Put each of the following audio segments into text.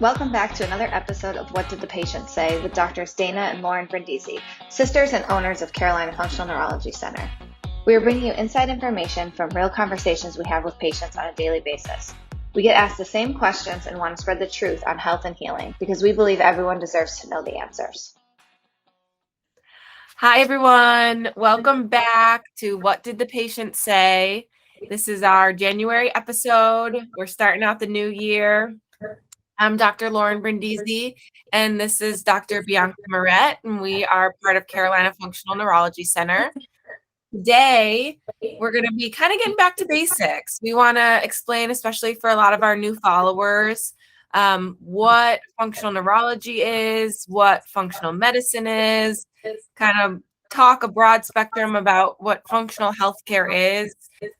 Welcome back to another episode of What Did the Patient Say with Doctors Dana and Lauren Brindisi, sisters and owners of Carolina Functional Neurology Center. We are bringing you inside information from real conversations we have with patients on a daily basis. We get asked the same questions and want to spread the truth on health and healing because we believe everyone deserves to know the answers. Hi, everyone. Welcome back to What Did the Patient Say? This is our January episode. We're starting out the new year. I'm Dr. Lauren Brindisi, and this is Dr. Bianca Miret, and we are part of Carolina Functional Neurology Center. Today, we're going to be kind of getting back to basics. We want to explain, especially for a lot of our new followers, what functional neurology is, what functional medicine is, kind of talk a broad spectrum about what functional healthcare is,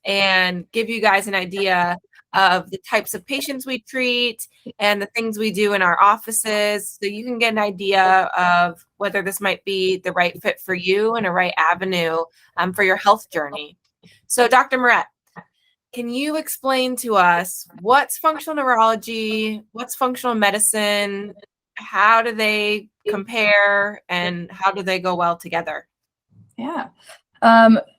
and give you guys an idea of the types of patients we treat and the things we do in our offices, so you can get an idea of whether this might be the right fit for you and a right avenue for your health journey. So Dr. Miret, can you explain to us what's functional neurology, what's functional medicine, how do they compare, and how do they go well together? Yeah.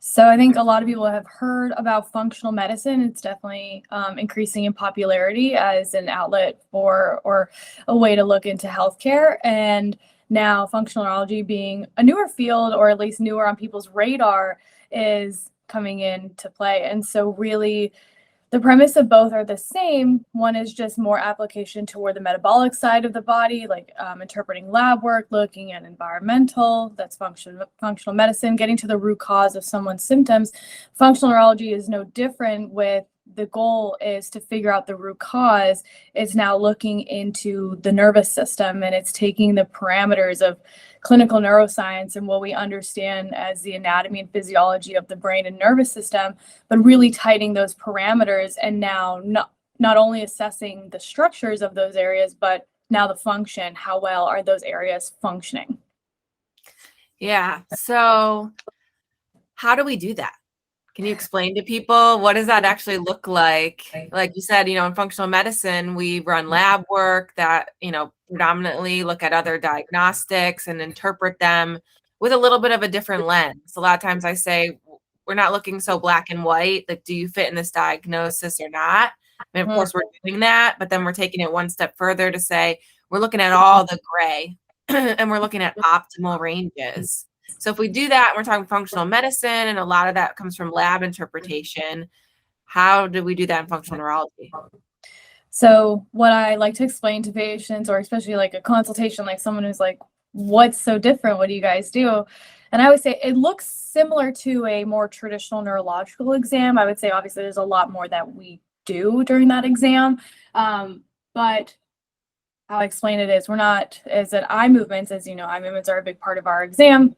So I think a lot of people have heard about functional medicine. It's definitely increasing in popularity as an outlet for or a way to look into healthcare. And now functional neurology, being a newer field, or at least newer on people's radar, is coming into play. And so really the premise of both are the same. One is just more application toward the metabolic side of the body, like interpreting lab work, looking at environmental, that's functional medicine, getting to the root cause of someone's symptoms. Functional neurology is no different, with the goal is to figure out the root cause. It's now looking into the nervous system, and it's taking the parameters of clinical neuroscience and what we understand as the anatomy and physiology of the brain and nervous system, but really tightening those parameters, and now not only assessing the structures of those areas, but now the function. How well are those areas functioning? Yeah. So how do we do that? Can you explain to people, what does that actually look like? Like you said, in functional medicine, we run lab work that, predominantly look at other diagnostics and interpret them with a little bit of a different lens. A lot of times I say, we're not looking so black and white, like, do you fit in this diagnosis or not? I mean, of course, we're doing that, but then we're taking it one step further to say, we're looking at all the gray and we're looking at optimal ranges. So if we do that, we're talking functional medicine, and a lot of that comes from lab interpretation. How do we do that in functional neurology? So what I like to explain to patients, or especially like a consultation, like someone who's like, what's so different? What do you guys do? And I would say it looks similar to a more traditional neurological exam. I would say obviously there's a lot more that we do during that exam. But how I explain it is, we're not, as at eye movements, as you know, eye movements are a big part of our exam.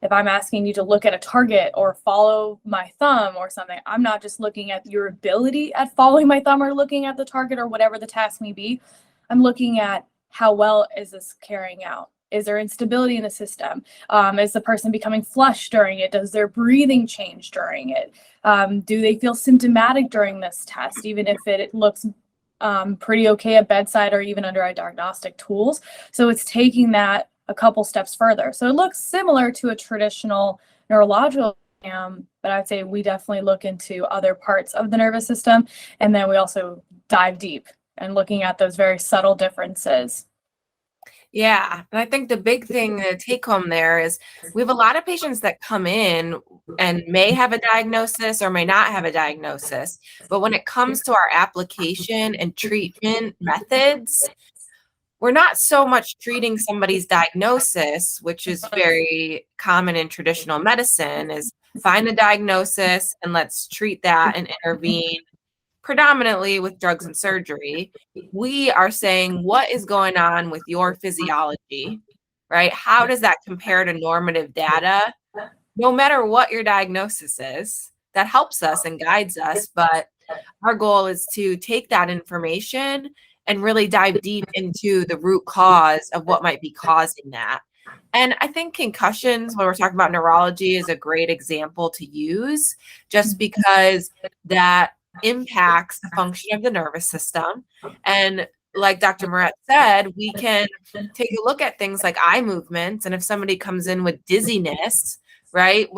If I'm asking you to look at a target or follow my thumb or something, I'm not just looking at your ability at following my thumb or looking at the target or whatever the task may be. I'm looking at how well is this carrying out? Is there instability in the system? Is the person becoming flushed during it? Does their breathing change during it? Do they feel symptomatic during this test, even if it looks pretty okay at bedside or even under our diagnostic tools? So it's taking that a couple steps further. So it looks similar to a traditional neurological exam, but I'd say we definitely look into other parts of the nervous system. And then we also dive deep and looking at those very subtle differences. Yeah. And I think the big thing to take home there is we have a lot of patients that come in and may have a diagnosis or may not have a diagnosis. But when it comes to our application and treatment methods, we're not so much treating somebody's diagnosis, which is very common in traditional medicine, is find the diagnosis and let's treat that and intervene predominantly with drugs and surgery. We are saying, what is going on with your physiology, right? How does that compare to normative data? No matter what your diagnosis is, that helps us and guides us. But our goal is to take that information and really dive deep into the root cause of what might be causing that. And I think concussions, when we're talking about neurology, is a great example to use, just because that impacts the function of the nervous system. And like Dr. Miret said, we can take a look at things like eye movements. And if somebody comes in with dizziness, right,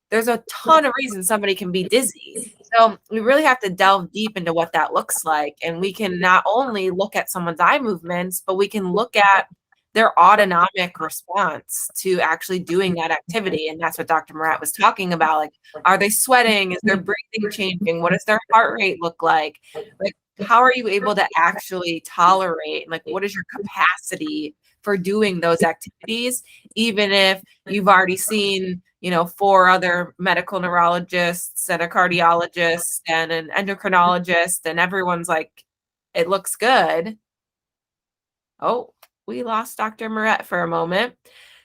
there's a ton of reasons somebody can be dizzy. So we really have to delve deep into what that looks like. And we can not only look at someone's eye movements, but we can look at their autonomic response to actually doing that activity. And that's what Dr. Miret was talking about. Like, are they sweating? Is their breathing changing? What does their heart rate look like? Like, how are you able to actually tolerate? Like, what is your capacity for doing those activities? Even if you've already seen, 4 other medical neurologists and a cardiologist and an endocrinologist, and everyone's like, it looks good. Oh, we lost Dr. Miret for a moment.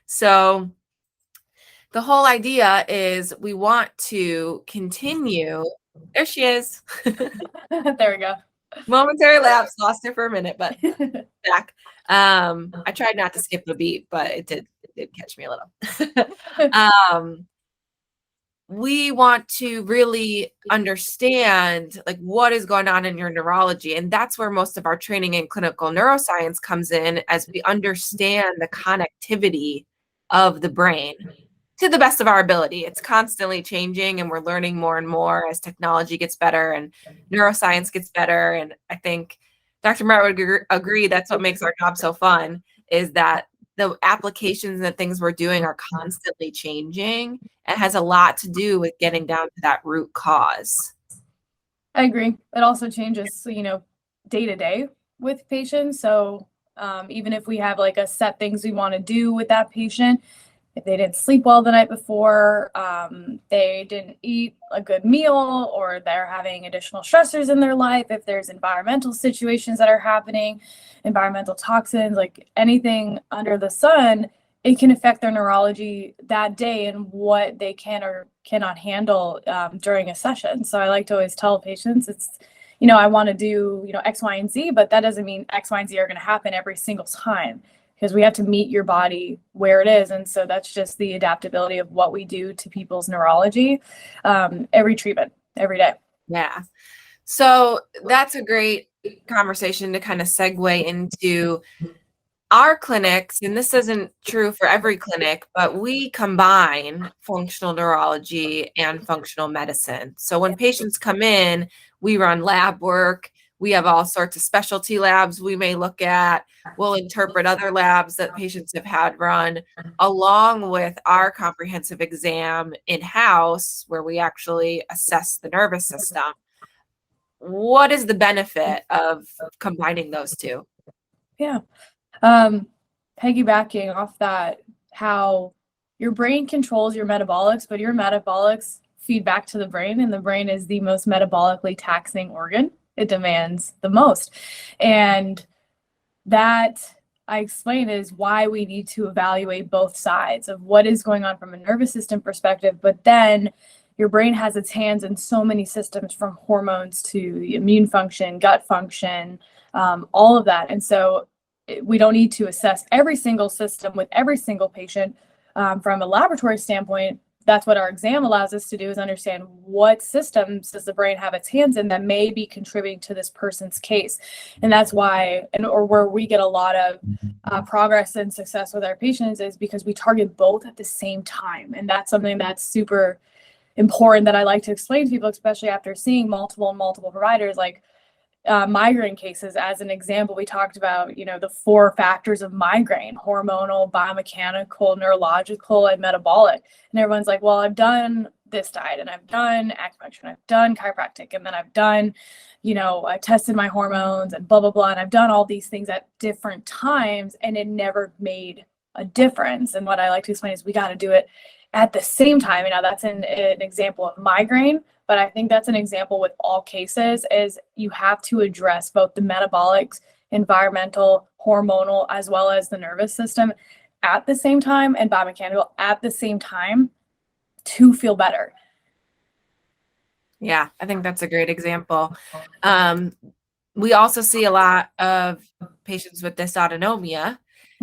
So the whole idea is we want to continue. There she is. There we go. Momentary lapse, lost her for a minute, but back. I tried not to skip a beat, but it did catch me a little. We want to really understand like what is going on in your neurology. And that's where most of our training in clinical neuroscience comes in, as we understand the connectivity of the brain to the best of our ability. It's constantly changing, and we're learning more and more as technology gets better and neuroscience gets better. And I think Dr. Miret would agree that's what makes our job so fun, is that the applications and the things we're doing are constantly changing. It has a lot to do with getting down to that root cause. I agree. It also changes, day to day with patients. So even if we have like a set things we want to do with that patient, if they didn't sleep well the night before, they didn't eat a good meal, or they're having additional stressors in their life, if there's environmental situations that are happening, environmental toxins, like anything under the sun, it can affect their neurology that day and what they can or cannot handle during a session. So I like to always tell patients, it's, I want to do, X, Y, and Z, but that doesn't mean X, Y, and Z are going to happen every single time, because we have to meet your body where it is. And so that's just the adaptability of what we do to people's neurology, every treatment, every day. Yeah. So that's a great conversation to kind of segue into our clinics. And this isn't true for every clinic, but we combine functional neurology and functional medicine. So when patients come in, we run lab work. We have all sorts of specialty labs we may look at. We'll interpret other labs that patients have had run, along with our comprehensive exam in-house, where we actually assess the nervous system. What is the benefit of combining those two? Yeah. Piggybacking off that, how your brain controls your metabolics, but your metabolics feed back to the brain, and the brain is the most metabolically taxing organ. It demands the most. And that, I explain, is why we need to evaluate both sides of what is going on from a nervous system perspective, but then your brain has its hands in so many systems, from hormones to immune function, gut function, all of that. And so we don't need to assess every single system with every single patient. From a laboratory standpoint, that's what our exam allows us to do, is understand what systems does the brain have its hands in that may be contributing to this person's case. And that's why, or where we get a lot of progress and success with our patients, is because we target both at the same time. And that's something that's super important that I like to explain to people, especially after seeing multiple providers. Like migraine cases, as an example, we talked about, the 4 factors of migraine: hormonal, biomechanical, neurological, and metabolic. And everyone's like, well, I've done this diet, and I've done acupuncture, and I've done chiropractic, and then I've done, I tested my hormones and blah, blah, blah. And I've done all these things at different times, and it never made a difference. And what I like to explain is we got to do it at the same time. That's an example of migraine. But I think that's an example with all cases, is you have to address both the metabolics, environmental, hormonal, as well as the nervous system at the same time, and biomechanical at the same time, to feel better. Yeah, I think that's a great example. We also see a lot of patients with dysautonomia,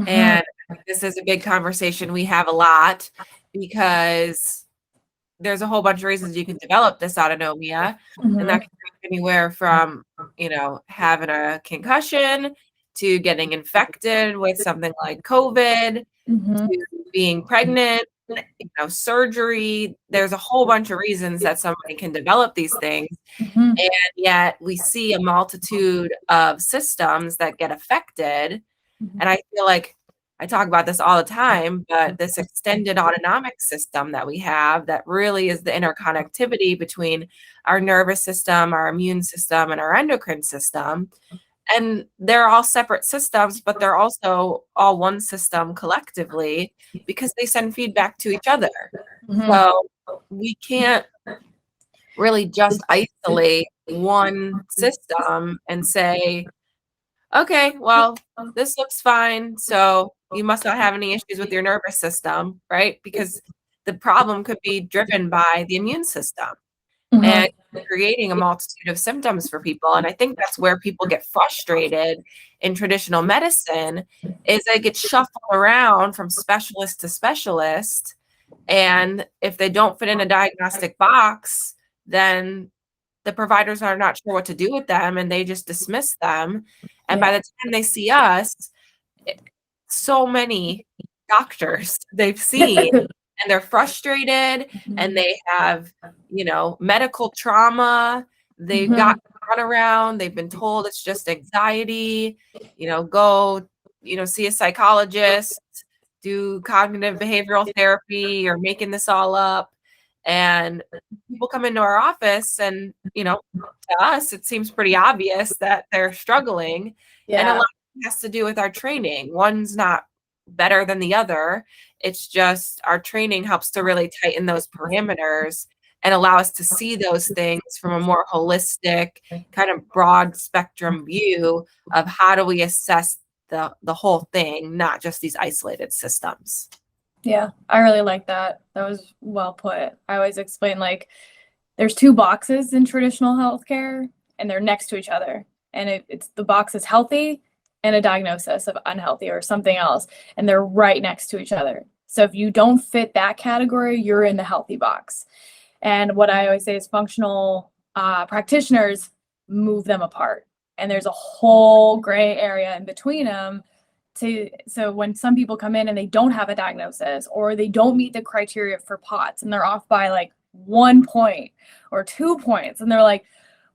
and this is a big conversation we have a lot, because there's a whole bunch of reasons you can develop dysautonomia, and that can anywhere from, having a concussion to getting infected with something like COVID, to being pregnant, surgery. There's a whole bunch of reasons that somebody can develop these things. And yet we see a multitude of systems that get affected. And I feel like I talk about this all the time, but this extended autonomic system that we have that really is the interconnectivity between our nervous system, our immune system, and our endocrine system. And they're all separate systems, but they're also all one system collectively because they send feedback to each other. So we can't really just isolate one system and say, okay, well, this looks fine, so you must not have any issues with your nervous system, right? Because the problem could be driven by the immune system and creating a multitude of symptoms for people. And I think that's where people get frustrated in traditional medicine, is they get shuffled around from specialist to specialist. And if they don't fit in a diagnostic box, then the providers are not sure what to do with them and they just dismiss them. And by the time they see us, so many doctors they've seen and they're frustrated and they have, medical trauma. They've got run around. They've been told it's just anxiety, go, see a psychologist, do cognitive behavioral therapy, or making this all up. And people come into our office and, to us, it seems pretty obvious that they're struggling. And a lot of it has to do with our training. One's not better than the other. It's just our training helps to really tighten those parameters and allow us to see those things from a more holistic, kind of broad spectrum view of how do we assess the whole thing, not just these isolated systems. Yeah, I really like that. That was well put. I always explain, like, there's two boxes in traditional healthcare and they're next to each other. And it's the box is healthy and a diagnosis of unhealthy or something else. And they're right next to each other. So if you don't fit that category, you're in the healthy box. And what I always say is functional practitioners move them apart. And there's a whole gray area in between them. So when some people come in and they don't have a diagnosis or they don't meet the criteria for POTS and they're off by like 1 point or 2 points and they're like,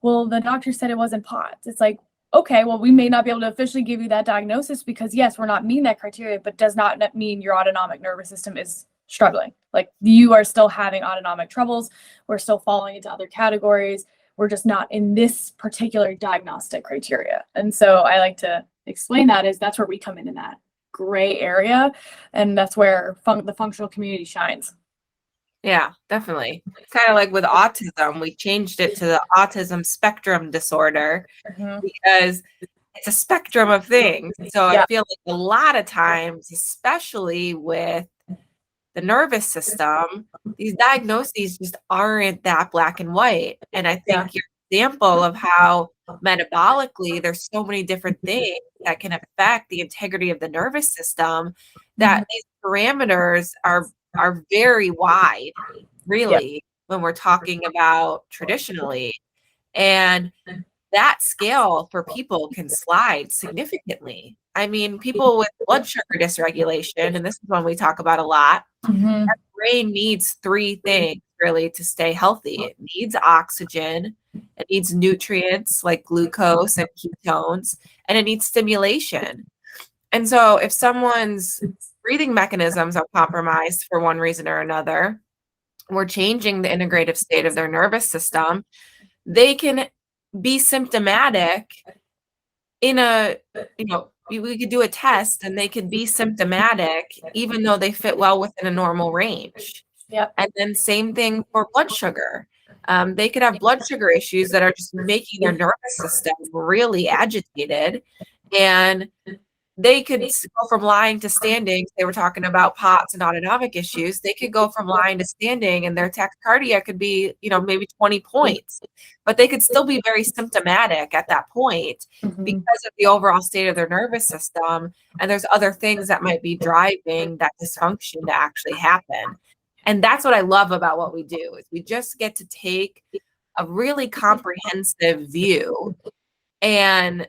well, the doctor said it wasn't POTS. It's like, okay, well, we may not be able to officially give you that diagnosis because yes, we're not meeting that criteria, but does not mean your autonomic nervous system is struggling. Like, you are still having autonomic troubles. We're still falling into other categories. We're just not in this particular diagnostic criteria. And so I like to explain that's where we come in that gray area. And that's where the functional community shines. Yeah, definitely. It's kind of like with autism, we changed it to the autism spectrum disorder because it's a spectrum of things. So I feel like a lot of times, especially with the nervous system, these diagnoses just aren't that black and white. And I think your example of how metabolically there's so many different things that can affect the integrity of the nervous system, that these parameters are very wide, really, when we're talking about traditionally. And that scale for people can slide significantly. I mean, people with blood sugar dysregulation, and this is one we talk about a lot, our brain needs 3 things really to stay healthy. It needs oxygen, it needs nutrients like glucose and ketones, and it needs stimulation. And so if someone's breathing mechanisms are compromised for one reason or another, we're changing the integrative state of their nervous system, they can be symptomatic in we could do a test and they could be symptomatic even though they fit well within a normal range. And then same thing for blood sugar. They could have blood sugar issues that are just making their nervous system really agitated, and they could go from lying to standing. They were talking about POTS and autonomic issues. They could go from lying to standing and their tachycardia could be, maybe 20 points, but they could still be very symptomatic at that point because of the overall state of their nervous system. And there's other things that might be driving that dysfunction to actually happen. And that's what I love about what we do, is we just get to take a really comprehensive view, and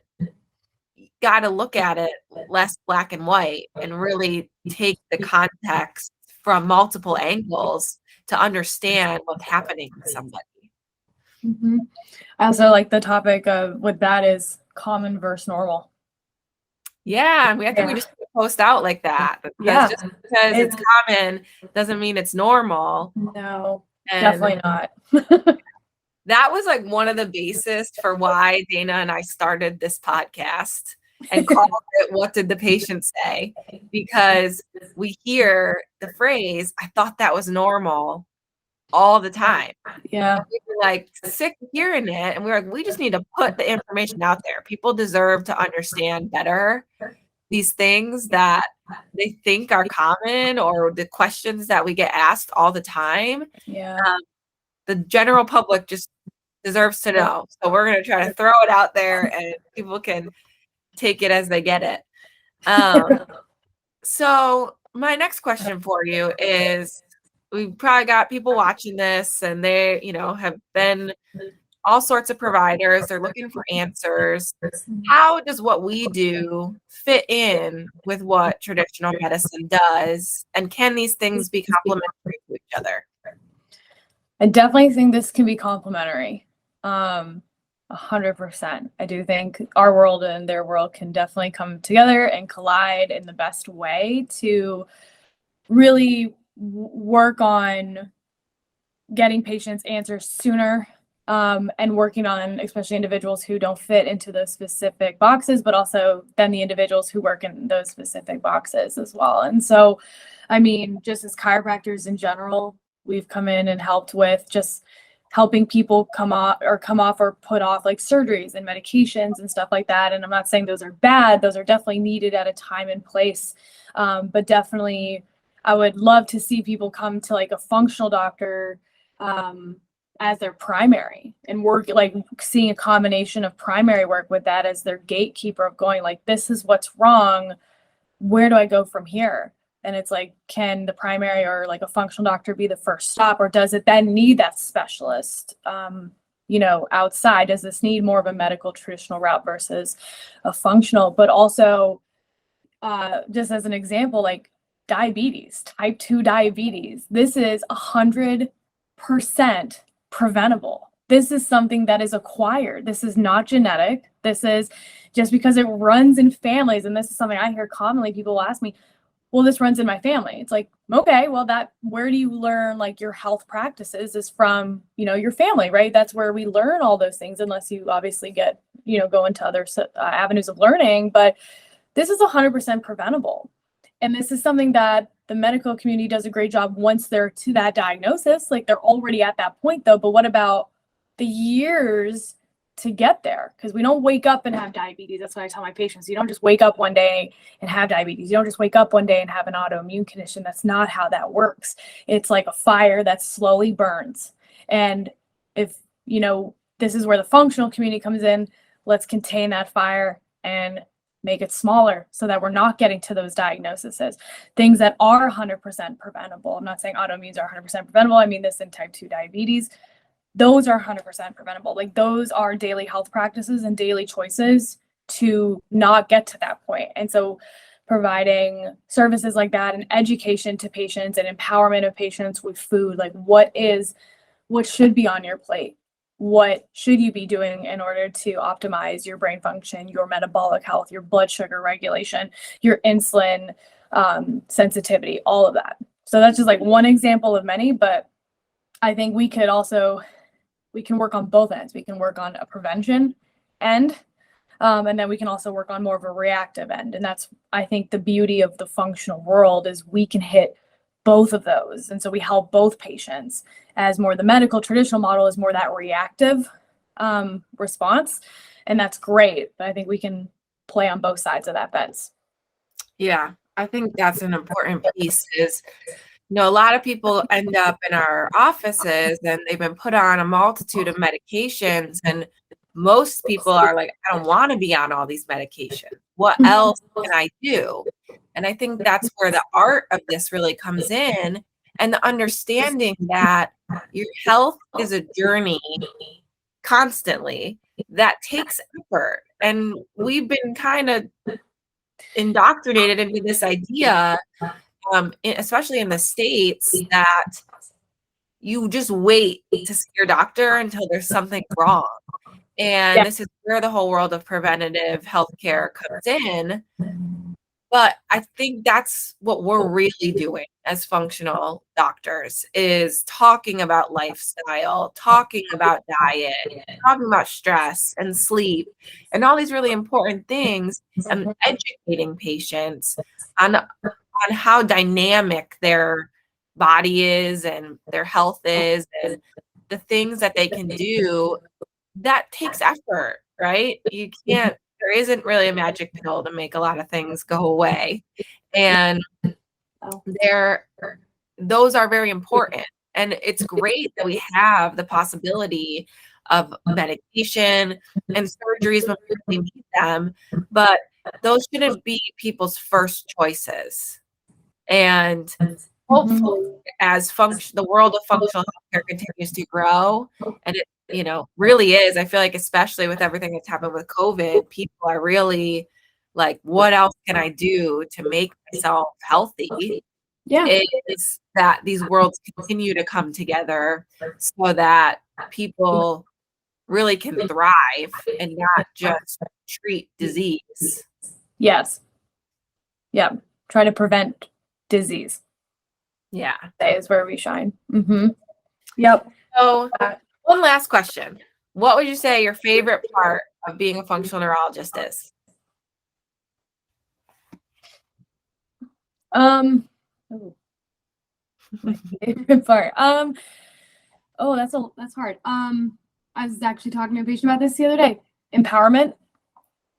got to look at it less black and white and really take the context from multiple angles to understand what's happening with somebody. Mm-hmm. I also like the topic of with that is common versus normal. Yeah, I think we just post out like that. Because just because it's common doesn't mean it's normal. No, and definitely not. That was like one of the basis for why Dana and I started this podcast and called it "What Did the Patient Say?" Because we hear the phrase, "I thought that was normal," all the time. Yeah. We were like sick of hearing it, and we were like, we just need to put the information out there. People deserve to understand better these things that they think are common, or the questions that we get asked all the time. Yeah. The general public just deserves to know. So we're going to try to throw it out there, and people can take it as they get it. So my next question for you is, we've probably got people watching this, and they, have been all sorts of providers. They're looking for answers. How does what we do fit in with what traditional medicine does? And can these things be complementary to each other? I definitely think this can be complementary. 100%. I do think our world and their world can definitely come together and collide in the best way to really work on getting patients answers sooner, and working on especially individuals who don't fit into those specific boxes, but also then the individuals who work in those specific boxes as well. And so, I mean, just as chiropractors in general, we've come in and helped with just helping people come off or put off like surgeries and medications and stuff like that. And I'm not saying those are bad. Those are definitely needed at a time and place. But definitely I would love to see people come to like a functional doctor as their primary and work, like seeing a combination of primary work with that as their gatekeeper of going like, this is what's wrong. Where do I go from here? And it's like, can the primary or like a functional doctor be the first stop, or does it then need that specialist, outside? Does this need more of a medical traditional route versus a functional? But also, just as an example, like diabetes, type 2 diabetes, this is 100% preventable. This is something that is acquired. This is not genetic. This is just because it runs in families. And this is something I hear commonly. People ask me, well, this runs in my family. It's like, okay, well, where do you learn like your health practices is from, your family, right? That's where we learn all those things, unless you obviously get, go into other avenues of learning. But this is 100% preventable. And this is something that the medical community does a great job once they're to that diagnosis. Like they're already at that point though. But what about the years to get there? Because we don't wake up and have diabetes. That's what I tell my patients. You don't just wake up one day and have diabetes. You don't just wake up one day and have an autoimmune condition. That's not how that works. It's like a fire that slowly burns. And if, this is where the functional community comes in, let's contain that fire and make it smaller so that we're not getting to those diagnoses. Things that are 100% preventable. I'm not saying autoimmunes are 100% preventable. I mean this in type 2 diabetes. Those are 100% preventable. Like those are daily health practices and daily choices to not get to that point. And so providing services like that and education to patients and empowerment of patients with food, like what should be on your plate? What should you be doing in order to optimize your brain function, your metabolic health, your blood sugar regulation, your insulin sensitivity, all of that. So that's just like one example of many, but I think we can work on both ends. We can work on a prevention end, and then we can also work on more of a reactive end. And that's, I think, the beauty of the functional world is we can hit both of those. And so we help both patients, as more the medical traditional model is more that reactive response. And that's great. But I think we can play on both sides of that fence. Yeah, I think that's an important piece is, a lot of people end up in our offices and they've been put on a multitude of medications, and most people are like, I don't want to be on all these medications. What else can I do? And I think that's where the art of this really comes in, and the understanding that your health is a journey constantly, that takes effort. And we've been kind of indoctrinated into this idea, especially in the States, that you just wait to see your doctor until there's something wrong. And this is where the whole world of preventative healthcare comes in. But I think that's what we're really doing as functional doctors, is talking about lifestyle, talking about diet, talking about stress and sleep and all these really important things, and educating patients on how dynamic their body is and their health is, and the things that they can do. That takes effort, right? You can't, there isn't really a magic pill to make a lot of things go away. And those are very important. And it's great that we have the possibility of medication and surgeries when we really need them, but those shouldn't be people's first choices. And hopefully, as the world of functional healthcare continues to grow, and it really is, I feel like, especially with everything that's happened with COVID, people are really like, what else can I do to make myself healthy? Is that these worlds continue to come together so that people really can thrive and not just treat disease. Yes. Yeah. Try to prevent disease. Yeah. That is where we shine. Mm-hmm. Yep. So one last question. What would you say your favorite part of being a functional neurologist is? My favorite part. That's hard. I was actually talking to a patient about this the other day. Empowerment.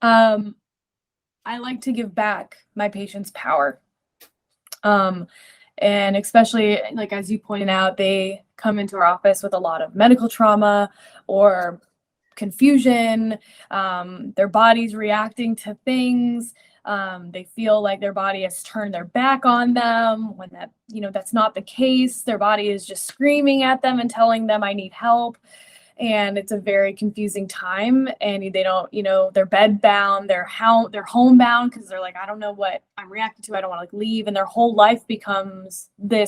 I like to give back my patients power. And especially, like, as you pointed out, they come into our office with a lot of medical trauma or confusion. Their body's reacting to things. They feel like their body has turned their back on them when that's not the case. Their body is just screaming at them and telling them, I need help. And it's a very confusing time, and they don't, they're bed bound, they're homebound because they're like, I don't know what I'm reacting to. I don't want to leave. And their whole life becomes their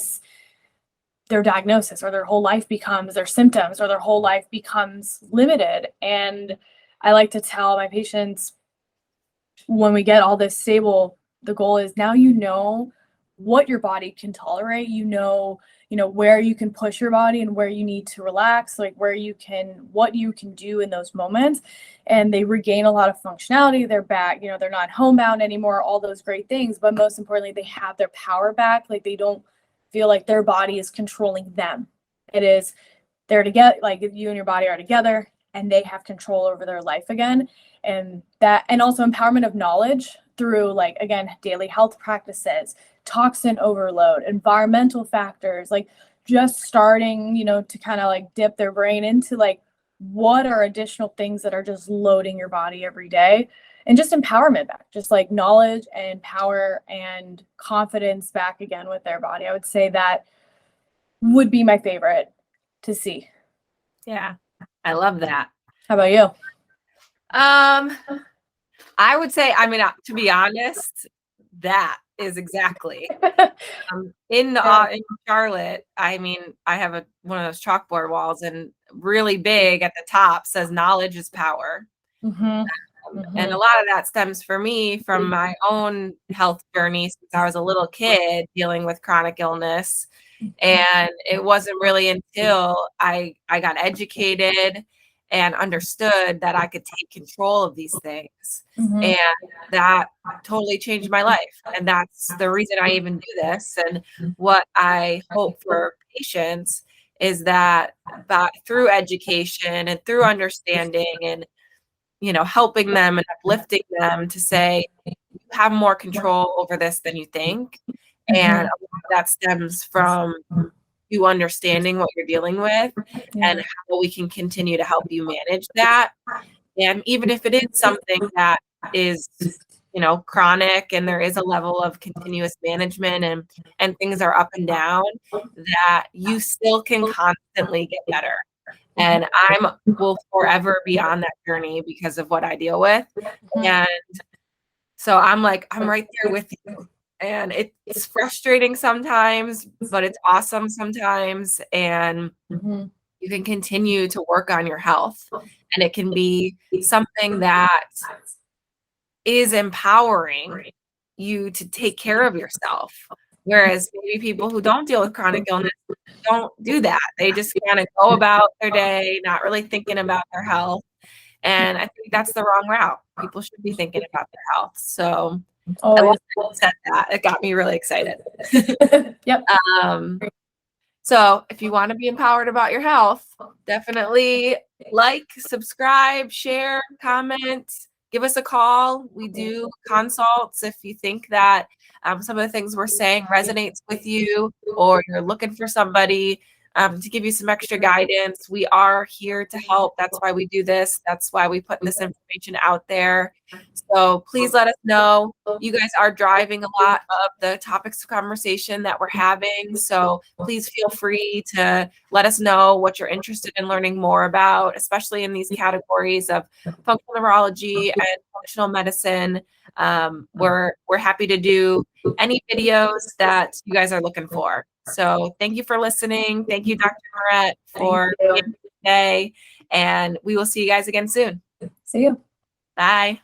diagnosis, or their whole life becomes their symptoms, or their whole life becomes limited. And I like to tell my patients, when we get all this stable, the goal is now what your body can tolerate, where you can push your body and where you need to relax, like what you can do in those moments. And they regain a lot of functionality. They're back, they're not homebound anymore, all those great things. But most importantly, they have their power back. Like, they don't feel like their body is controlling them. It is, they're together, like you and your body are together, and they have control over their life again. And also empowerment of knowledge through, like, again, daily health practices, toxin overload, environmental factors, like just starting, to kind of like dip their brain into like, what are additional things that are just loading your body every day, and just empowerment back, just like knowledge and power and confidence back again with their body. I would say that would be my favorite to see. Yeah, I love that. How about you? I would say, to be honest, that is exactly in Charlotte. I have one of those chalkboard walls, and really big at the top says knowledge is power. Mm-hmm. And a lot of that stems for me from my own health journey since I was a little kid dealing with chronic illness. And it wasn't really until I got educated and understood that I could take control of these things. Mm-hmm. And that totally changed my life. And that's the reason I even do this. And what I hope for patients is that through education and through understanding and, helping them and uplifting them to say, you have more control over this than you think. And a lot of that stems from you understanding what you're dealing with and how we can continue to help you manage that. And even if it is something that is, chronic, and there is a level of continuous management and things are up and down, that you still can constantly get better. And will forever be on that journey because of what I deal with. And so I'm right there with you. And it's frustrating sometimes, but it's awesome sometimes. And you can continue to work on your health. And it can be something that is empowering you to take care of yourself. Whereas maybe people who don't deal with chronic illness don't do that. They just kind of go about their day, not really thinking about their health. And I think that's the wrong route. People should be thinking about their health. So I love that you said that. It got me really excited. Yep. So if you want to be empowered about your health, definitely like, subscribe, share, comment, give us a call. We do consults if you think that some of the things we're saying resonates with you, or you're looking for somebody to give you some extra guidance. We are here to help. That's why we do this. That's why we put this information out there. So please let us know. You guys are driving a lot of the topics of conversation that we're having. So please feel free to let us know what you're interested in learning more about, especially in these categories of functional neurology and functional medicine. We're happy to do any videos that you guys are looking for. So thank you for listening. Thank you, Dr. Miret, for being here today. And we will see you guys again soon. See you. Bye.